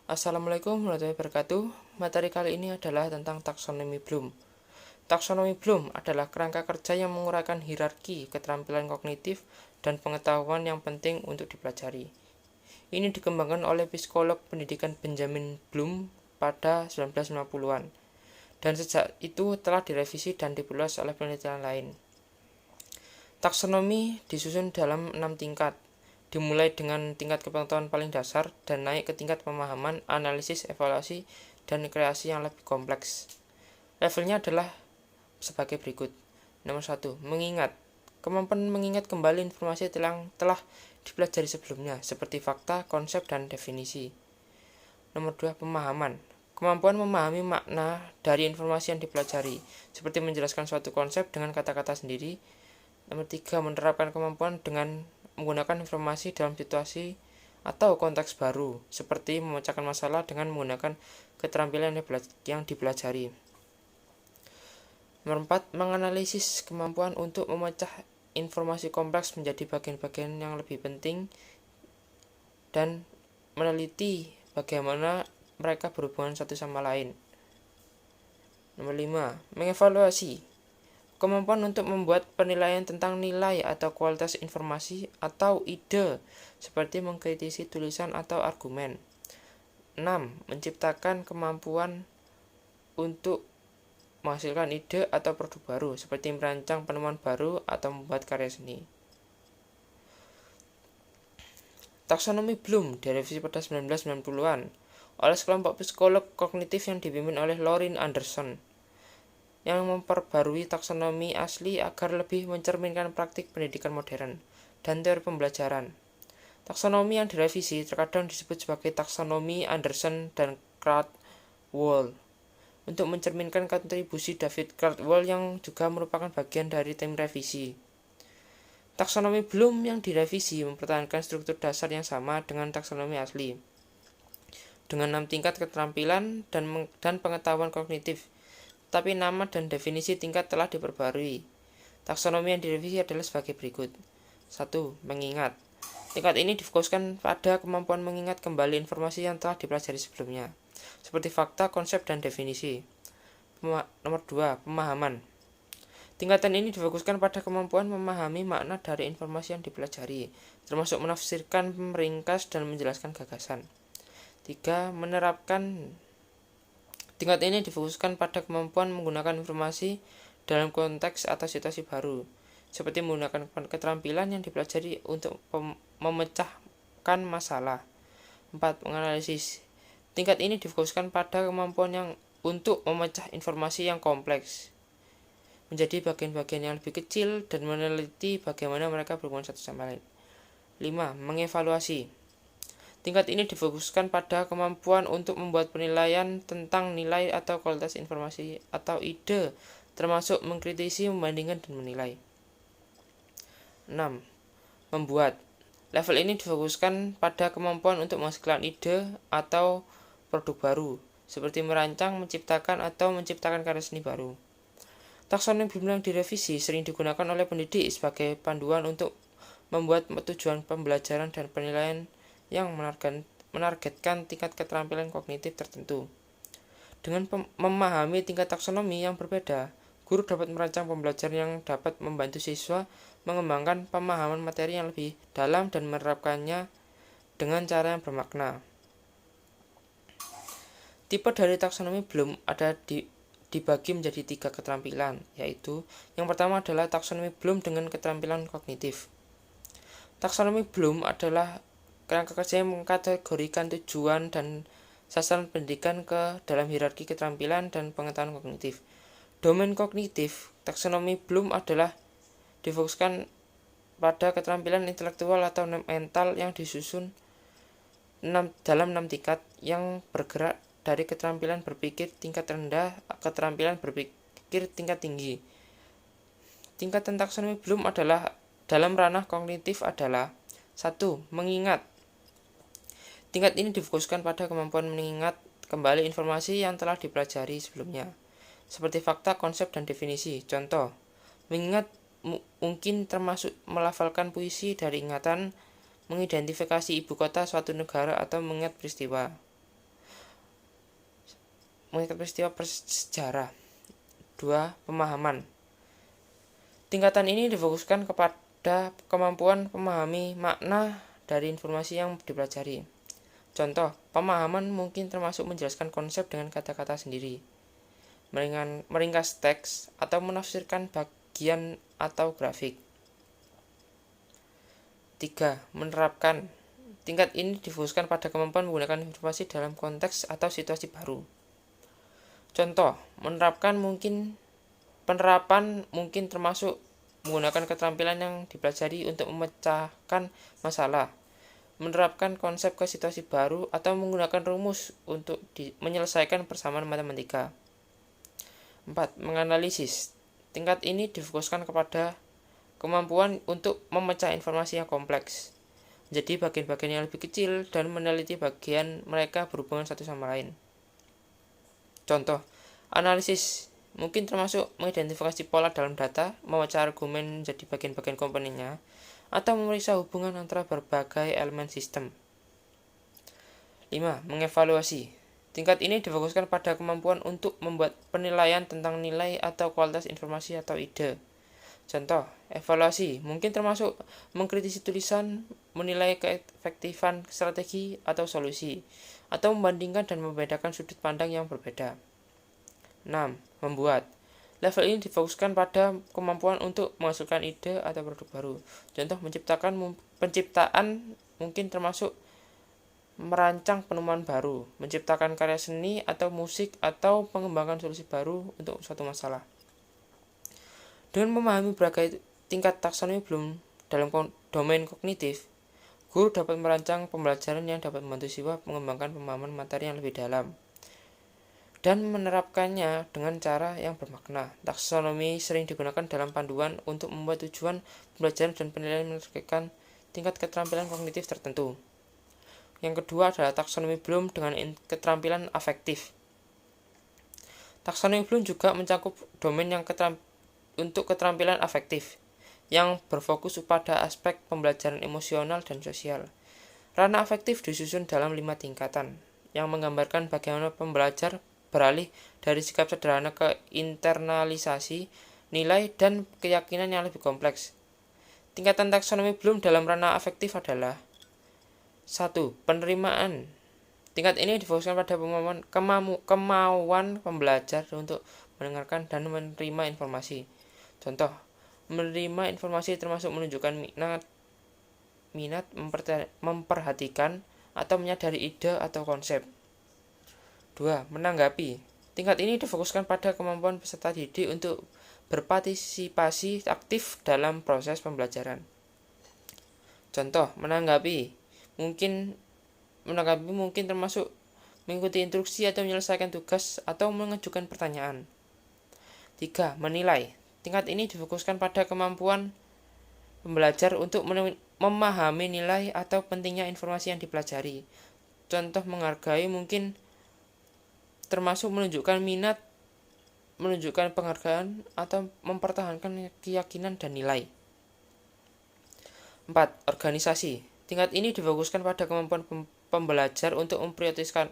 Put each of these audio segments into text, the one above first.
Assalamualaikum warahmatullahi wabarakatuh. Materi kali ini adalah tentang taksonomi Bloom. Taksonomi Bloom adalah kerangka kerja yang menguraikan hierarki keterampilan kognitif dan pengetahuan yang penting untuk dipelajari. Ini dikembangkan oleh psikolog pendidikan Benjamin Bloom pada 1950-an, dan sejak itu telah direvisi dan diperluas oleh penelitian lain. Taksonomi disusun dalam 6 tingkat, dimulai dengan tingkat kepengetahuan paling dasar dan naik ke tingkat pemahaman, analisis, evaluasi, dan kreasi yang lebih kompleks. Levelnya adalah sebagai berikut. Nomor 1. Mengingat. Kemampuan mengingat kembali informasi yang telah dipelajari sebelumnya, seperti fakta, konsep, dan definisi. Nomor 2. Pemahaman. Kemampuan memahami makna dari informasi yang dipelajari, seperti menjelaskan suatu konsep dengan kata-kata sendiri. Nomor 3. Menerapkan kemampuan dengan menggunakan informasi dalam situasi atau konteks baru, seperti memecahkan masalah dengan menggunakan keterampilan yang dipelajari. Nomor 4. Menganalisis. Kemampuan untuk memecah informasi kompleks menjadi bagian-bagian yang lebih penting dan meneliti bagaimana mereka berhubungan satu sama lain. Nomor 5. Mengevaluasi. Kemampuan untuk membuat penilaian tentang nilai atau kualitas informasi atau ide, seperti mengkritisi tulisan atau argumen. 6. Menciptakan kemampuan untuk menghasilkan ide atau produk baru, seperti merancang penemuan baru atau membuat karya seni. Taksonomi Bloom direvisi pada 1990-an oleh sekelompok psikolog kognitif yang dipimpin oleh Laurin Anderson, yang memperbarui taksonomi asli agar lebih mencerminkan praktik pendidikan modern dan teori pembelajaran. Taksonomi yang direvisi terkadang disebut sebagai taksonomi Anderson dan Krathwohl untuk mencerminkan kontribusi David Krathwohl yang juga merupakan bagian dari tim revisi. Taksonomi Bloom yang direvisi mempertahankan struktur dasar yang sama dengan taksonomi asli, dengan 6 tingkat keterampilan dan pengetahuan kognitif, tapi nama dan definisi tingkat telah diperbarui. Taksonomi yang direvisi adalah sebagai berikut. 1. Mengingat. Tingkat ini difokuskan pada kemampuan mengingat kembali informasi yang telah dipelajari sebelumnya, seperti fakta, konsep, dan definisi. Nomor 2. Pemahaman. Tingkatan ini difokuskan pada kemampuan memahami makna dari informasi yang dipelajari, termasuk menafsirkan, meringkas, dan menjelaskan gagasan. 3. Menerapkan. Tingkat ini difokuskan pada kemampuan menggunakan informasi dalam konteks atau situasi baru, seperti menggunakan keterampilan yang dipelajari untuk memecahkan masalah. 4. Menganalisis. Tingkat ini difokuskan pada kemampuan yang untuk memecah informasi yang kompleks menjadi bagian-bagian yang lebih kecil dan meneliti bagaimana mereka berhubungan satu sama lain. 5. Mengevaluasi. Tingkat ini difokuskan pada kemampuan untuk membuat penilaian tentang nilai atau kualitas informasi atau ide, termasuk mengkritisi, membandingkan, dan menilai. 6. Membuat. Level ini difokuskan pada kemampuan untuk menghasilkan ide atau produk baru, seperti merancang, menciptakan, atau menciptakan karya seni baru. Taksonomi Bloom yang direvisi sering digunakan oleh pendidik sebagai panduan untuk membuat tujuan pembelajaran dan penilaian yang menargetkan tingkat keterampilan kognitif tertentu. Dengan memahami tingkat taksonomi yang berbeda, guru dapat merancang pembelajaran yang dapat membantu siswa mengembangkan pemahaman materi yang lebih dalam dan menerapkannya dengan cara yang bermakna. Tipe dari taksonomi Bloom ada dibagi menjadi 3 keterampilan, yaitu yang pertama adalah taksonomi Bloom dengan keterampilan kognitif. Taksonomi Bloom adalah kerangka kerja yang mengkategorikan tujuan dan sasaran pendidikan ke dalam hierarki keterampilan dan pengetahuan kognitif. Domain kognitif, taksonomi Bloom adalah difokuskan pada keterampilan intelektual atau mental yang disusun dalam 6 tingkat yang bergerak dari keterampilan berpikir tingkat rendah ke keterampilan berpikir tingkat tinggi. Tingkatan taksonomi Bloom adalah dalam ranah kognitif adalah 1. Mengingat. Tingkat ini difokuskan pada kemampuan mengingat kembali informasi yang telah dipelajari sebelumnya, seperti fakta, konsep, dan definisi. Contoh, mengingat mungkin termasuk melafalkan puisi dari ingatan, mengidentifikasi ibu kota suatu negara, atau mengingat peristiwa. mengikat peristiwa sejarah. 2. Pemahaman. Tingkatan ini difokuskan kepada kemampuan memahami makna dari informasi yang dipelajari. Contoh, pemahaman mungkin termasuk menjelaskan konsep dengan kata-kata sendiri, meringkas teks, atau menafsirkan bagian atau grafik. 3. Menerapkan. Tingkat ini difokuskan pada kemampuan menggunakan informasi dalam konteks atau situasi baru. Contoh, penerapan mungkin termasuk menggunakan keterampilan yang dipelajari untuk memecahkan masalah, menerapkan konsep ke situasi baru, atau menggunakan rumus untuk menyelesaikan persamaan matematika. 4. Menganalisis. Tingkat ini difokuskan kepada kemampuan untuk memecah informasi yang kompleks menjadi bagian-bagian yang lebih kecil dan meneliti bagian mereka berhubungan satu sama lain. Contoh, analisis mungkin termasuk mengidentifikasi pola dalam data, memecah argumen menjadi bagian-bagian komponennya, atau memeriksa hubungan antara berbagai elemen sistem. 5. Mengevaluasi. Tingkat ini difokuskan pada kemampuan untuk membuat penilaian tentang nilai atau kualitas informasi atau ide. Contoh, evaluasi mungkin termasuk mengkritisi tulisan, menilai keefektifan strategi atau solusi, atau membandingkan dan membedakan sudut pandang yang berbeda. 6. Membuat. Level ini difokuskan pada kemampuan untuk menghasilkan ide atau produk baru. Contoh, penciptaan mungkin termasuk merancang penemuan baru, menciptakan karya seni atau musik, atau pengembangan solusi baru untuk suatu masalah. Dengan memahami berbagai tingkat taksonomi Bloom dalam domain kognitif, guru dapat merancang pembelajaran yang dapat membantu siswa mengembangkan pemahaman materi yang lebih dalam dan menerapkannya dengan cara yang bermakna. Taksonomi sering digunakan dalam panduan untuk membuat tujuan pembelajaran dan penilaian berdasarkan tingkat keterampilan kognitif tertentu. Yang kedua adalah taksonomi Bloom dengan keterampilan afektif. Taksonomi Bloom juga mencakup domain yang untuk keterampilan afektif, yang berfokus pada aspek pembelajaran emosional dan sosial. Ranah afektif disusun dalam 5 tingkatan, yang menggambarkan bagaimana pembelajar beralih dari sikap sederhana ke internalisasi, nilai, dan keyakinan yang lebih kompleks. Tingkatan taksonomi Bloom dalam ranah afektif adalah 1. Penerimaan. Tingkat ini difokuskan pada kemauan pembelajar untuk mendengarkan dan menerima informasi. Contoh, menerima informasi termasuk menunjukkan minat, memperhatikan, atau menyadari ide atau konsep. 2. Menanggapi. Tingkat ini difokuskan pada kemampuan peserta didik untuk berpartisipasi aktif dalam proses pembelajaran. Contoh, menanggapi mungkin termasuk mengikuti instruksi atau menyelesaikan tugas atau mengajukan pertanyaan. 3. Menilai. Tingkat ini difokuskan pada kemampuan pembelajar untuk memahami nilai atau pentingnya informasi yang dipelajari. Contoh, menghargai mungkin termasuk menunjukkan minat, menunjukkan penghargaan, atau mempertahankan keyakinan dan nilai. 4. Organisasi. Tingkat ini difokuskan pada kemampuan pembelajar untuk memprioritaskan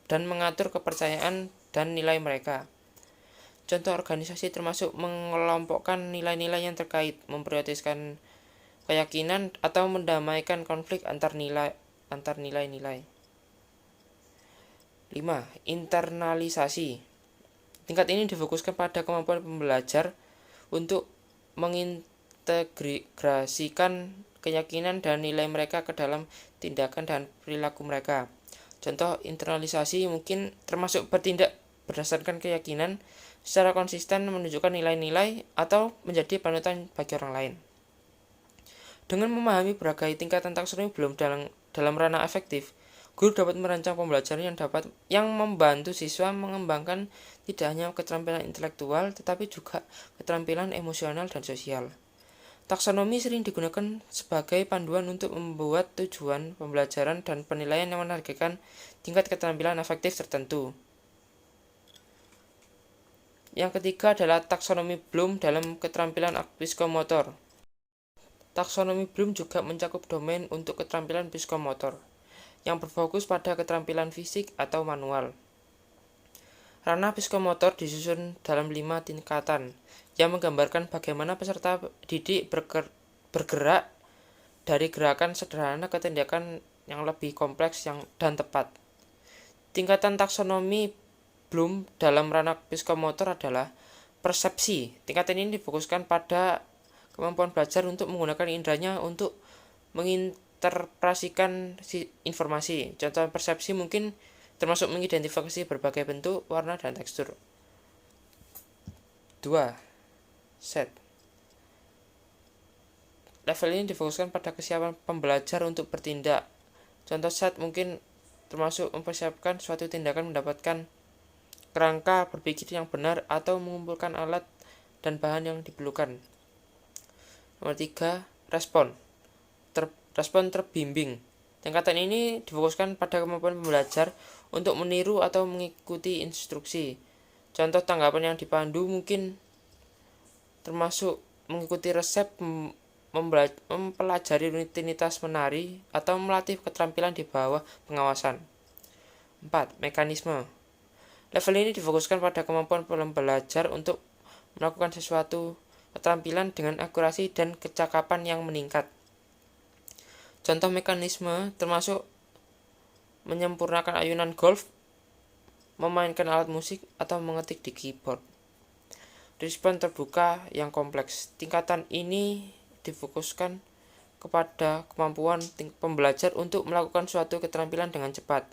dan mengatur kepercayaan dan nilai mereka. Contoh organisasi termasuk mengelompokkan nilai-nilai yang terkait, memprioritaskan keyakinan, atau mendamaikan konflik antar nilai-nilai. 5. Internalisasi. Tingkat ini difokuskan pada kemampuan pembelajar untuk mengintegrasikan keyakinan dan nilai mereka ke dalam tindakan dan perilaku mereka. Contoh internalisasi mungkin termasuk bertindak berdasarkan keyakinan secara konsisten, menunjukkan nilai-nilai, atau menjadi panutan bagi orang lain. Dengan memahami berbagai tingkatan taksonomi Bloom dalam ranah afektif, guru dapat merancang pembelajaran yang membantu siswa mengembangkan tidak hanya keterampilan intelektual, tetapi juga keterampilan emosional dan sosial. Taksonomi sering digunakan sebagai panduan untuk membuat tujuan pembelajaran dan penilaian yang menargetkan tingkat keterampilan afektif tertentu. Yang ketiga adalah taksonomi Bloom dalam keterampilan psikomotor. Taksonomi Bloom juga mencakup domain untuk keterampilan psikomotor, yang berfokus pada keterampilan fisik atau manual. Ranah psikomotor disusun dalam 5 tingkatan yang menggambarkan bagaimana peserta didik bergerak dari gerakan sederhana ke tindakan yang lebih kompleks dan tepat. Tingkatan taksonomi Bloom dalam ranah psikomotor adalah persepsi. Tingkatan ini difokuskan pada kemampuan belajar untuk menggunakan inderanya untuk menginterpretasikan informasi. Contoh persepsi mungkin termasuk mengidentifikasi berbagai bentuk, warna, dan tekstur. 2. Set. Level ini difokuskan pada kesiapan pembelajar untuk bertindak. Contoh set mungkin termasuk mempersiapkan suatu tindakan, mendapatkan kerangka berpikir yang benar, atau mengumpulkan alat dan bahan yang diperlukan. Nomor 3. Respon. Respon terbimbing. Tingkatan ini difokuskan pada kemampuan pembelajar untuk meniru atau mengikuti instruksi. Contoh tanggapan yang dipandu mungkin termasuk mengikuti resep, mempelajari rutinitas menari, atau melatih keterampilan di bawah pengawasan. 4. Mekanisme. Level ini difokuskan pada kemampuan pembelajar untuk melakukan sesuatu keterampilan dengan akurasi dan kecakapan yang meningkat. Contoh mekanisme termasuk menyempurnakan ayunan golf, memainkan alat musik, atau mengetik di keyboard. Respon terbuka yang kompleks. Tingkatan ini difokuskan kepada kemampuan pembelajar untuk melakukan suatu keterampilan dengan cepat,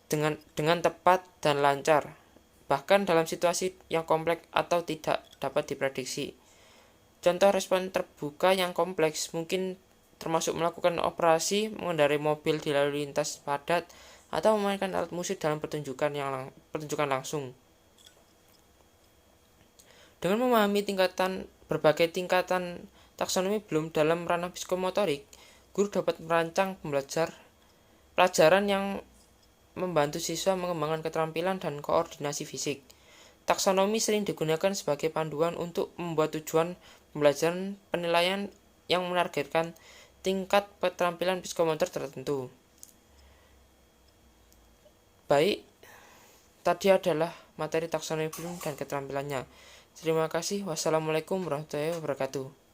dengan tepat dan lancar, bahkan dalam situasi yang kompleks atau tidak dapat diprediksi. Contoh respon terbuka yang kompleks mungkin termasuk melakukan operasi, mengendarai mobil di lalu lintas padat, atau memainkan alat musik dalam pertunjukan langsung. Dengan memahami berbagai tingkatan taksonomi Bloom dalam ranah psikomotorik, guru dapat merancang pelajaran yang membantu siswa mengembangkan keterampilan dan koordinasi fisik. Taksonomi sering digunakan sebagai panduan untuk membuat tujuan pembelajaran penilaian yang menargetkan tingkat keterampilan psikomotor tertentu. Baik, tadi adalah materi taksonomi Bloom dan keterampilannya. Terima kasih. Wassalamualaikum warahmatullahi wabarakatuh.